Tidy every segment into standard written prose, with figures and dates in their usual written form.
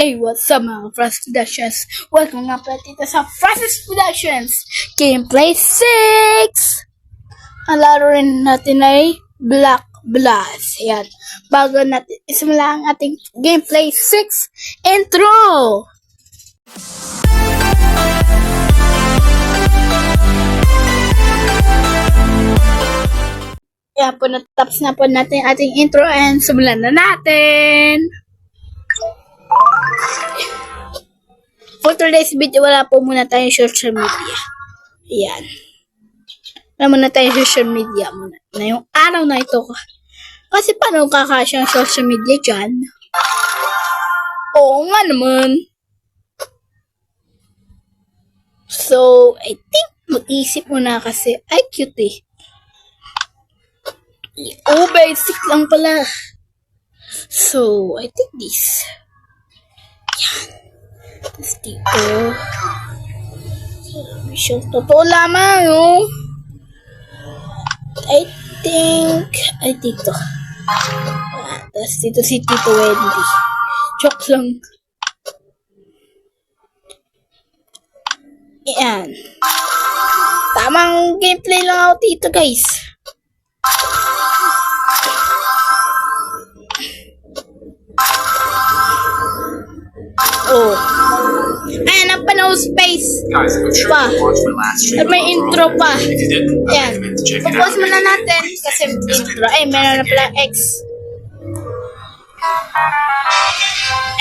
Hey, what's up mga Francis Productions? Welcome nga pala dito sa Francis Productions Gameplay 6! Ang laro rin natin ay Black Blast. Ayan. Bago natin isimula ang ating Gameplay 6 intro! Kaya po natapos na po natin ating intro and simulan na natin! For today's video, wala po muna tayong social media. Ayan. Wala muna tayong social media muna. Na yung araw na ito. Kasi paano kakasya ang social media dyan? Oo nga naman. So, I think mag-isip muna kasi. Ay, cute eh. Oh, basic lang pala. So, I think this. Yan. Tapos dito. Mission totoo lamang, no? I think, ay dito. Tapos dito si Tito Wendy. Joke lang. Yan. Tamang gameplay lang ako dito, guys. Oh. Ayan, ang panahon space. Guys, I'm sure Pa. you watched my last stream. At may intro pa. If you didn't, Yan. check it Pupause out. muna natin kasi intro. Ay, meron na pala X.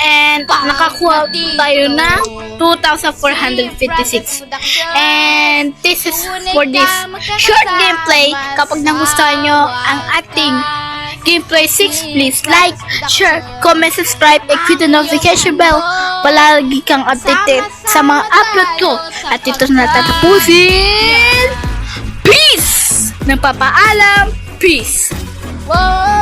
And nakakuha tayo ng 2,456. And this is for this short gameplay. Kapag nagustuhan nyo ang ating Gameplay 6, please like, share, comment, subscribe, and click the notification bell. Palagi kang updated sa mga upload ko. At ito na tatapusin. Peace! Nagpapaalam. Peace! Whoa!